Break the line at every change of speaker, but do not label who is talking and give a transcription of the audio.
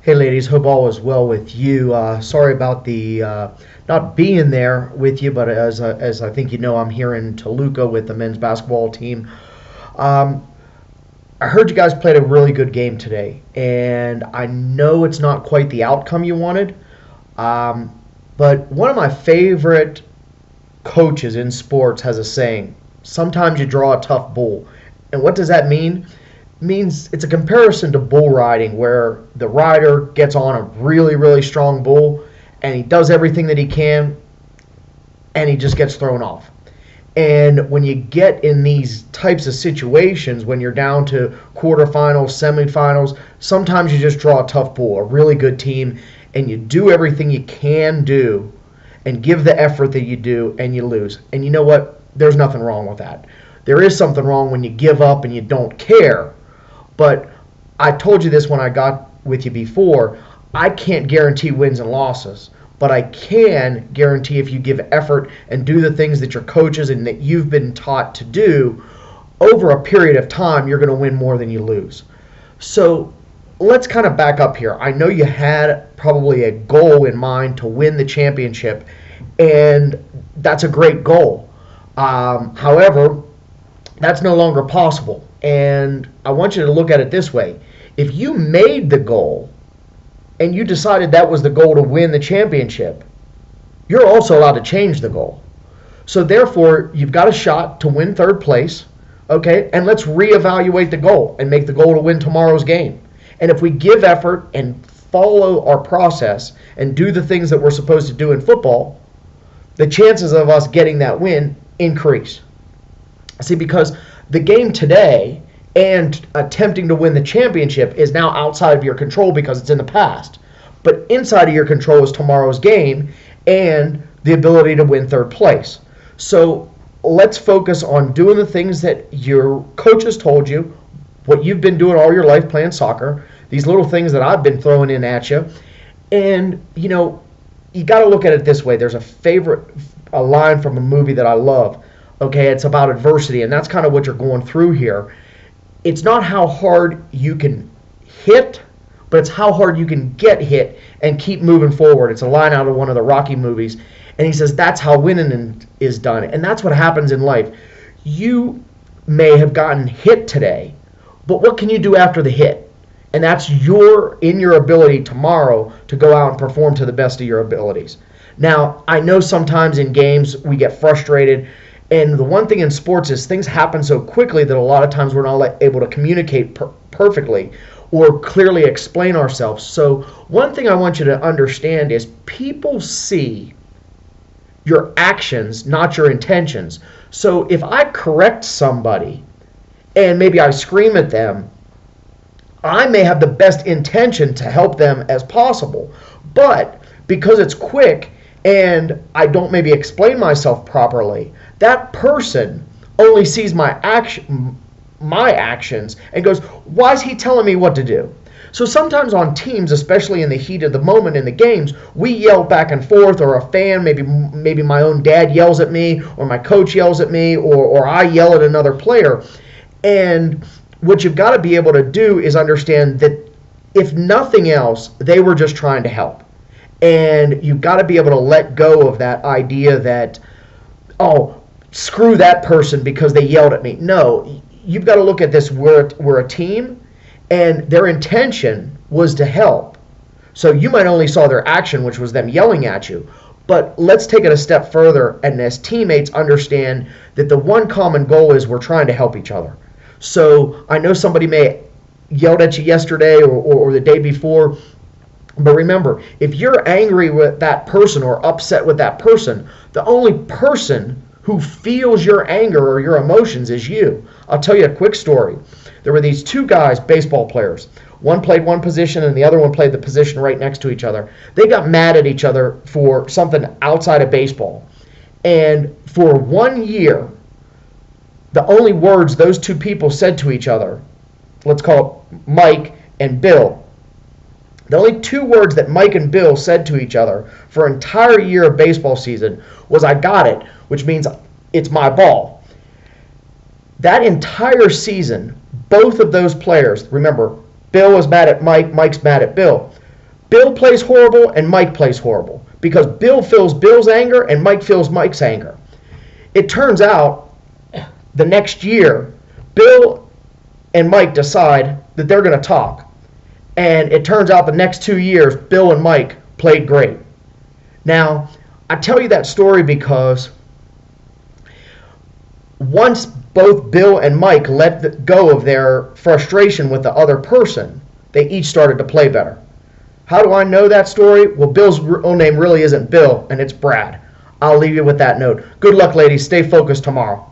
Hey, ladies, hope all is well with you. Sorry about the not being there with you, but as I think you know, I'm here in Toluca with the men's basketball team. Um, I heard you guys played a really good game today, and I know it's not quite the outcome you wanted. Um, but one of my favorite coaches in sports has a saying: "Sometimes you draw a tough bull." And what does that mean? Means it's a comparison to bull riding where the rider gets on a really, really strong bull and he does everything that he can and he just gets thrown off. And when you get in these types of situations, when you're down to quarterfinals, semifinals, sometimes you just draw a tough bull, a really good team, and you do everything you can do and give the effort that you do and you lose. And you know what? There's nothing wrong with that. There is something wrong when you give up and you don't care. But I told you this when I got with you before. I can't guarantee wins and losses, but I can guarantee if you give effort and do the things that your coaches and that you've been taught to do over a period of time, you're going to win more than you lose. So let's kind of back up here. I know you had probably a goal in mind to win the championship, and that's a great goal. However, that's no longer possible. And I want you to look at it this way. If you made the goal and you decided that was the goal to win the championship, you're also allowed to change the goal. So therefore, you've got a shot to win third place, okay? And let's reevaluate the goal and make the goal to win tomorrow's game. And if we give effort and follow our process and do the things that we're supposed to do in football, the chances of us getting that win increase. See, because the game today and attempting to win the championship is now outside of your control because it's in the past. But inside of your control is tomorrow's game and the ability to win third place. So let's focus on doing the things that your coaches told you, what you've been doing all your life playing soccer, these little things that I've been throwing in at you. And, you know, you got to look at it this way. There's a line from a movie that I love. Okay, it's about adversity, and that's kind of what you're going through here. It's not how hard you can hit, but it's how hard you can get hit and keep moving forward. It's a line out of one of the Rocky movies, and he says that's how winning is done, and that's what happens in life. You may have gotten hit today, but what can you do after the hit? And that's in your ability tomorrow to go out and perform to the best of your abilities. Now, I know sometimes in games we get frustrated. And the one thing in sports is things happen so quickly that a lot of times we're not able to communicate perfectly or clearly explain ourselves. So one thing I want you to understand is people see your actions, not your intentions. So if I correct somebody and maybe I scream at them, I may have the best intention to help them as possible. But because it's quick and I don't maybe explain myself properly, that person only sees my actions and goes, why is he telling me what to do? So sometimes on teams, especially in the heat of the moment in the games, we yell back and forth, or a fan, maybe my own dad yells at me, or my coach yells at me, or I yell at another player. And what you've got to be able to do is understand that if nothing else, they were just trying to help. And you've got to be able to let go of that idea that, oh, screw that person because they yelled at me. No, you've got to look at this. We're a team, and their intention was to help. So you might only saw their action, which was them yelling at you. But let's take it a step further, and as teammates understand that the one common goal is we're trying to help each other. So I know somebody may yelled at you yesterday or the day before, but remember, if you're angry with that person or upset with that person, the only person who feels your anger or your emotions is you. I'll tell you a quick story. There were these two guys, baseball players. One played one position and the other one played the position right next to each other. They got mad at each other for something outside of baseball. And for 1 year, the only words those two people said to each other, let's call it Mike and Bill, the only two words that Mike and Bill said to each other for an entire year of baseball season was, I got it, which means it's my ball. That entire season, both of those players, remember, Bill was mad at Mike, Mike's mad at Bill. Bill plays horrible and Mike plays horrible because Bill feels Bill's anger and Mike feels Mike's anger. It turns out the next year, Bill and Mike decide that they're going to talk. And it turns out the next 2 years, Bill and Mike played great. Now, I tell you that story because once both Bill and Mike let go of their frustration with the other person, they each started to play better. How do I know that story? Well, Bill's real name really isn't Bill, and it's Brad. I'll leave you with that note. Good luck, ladies. Stay focused tomorrow.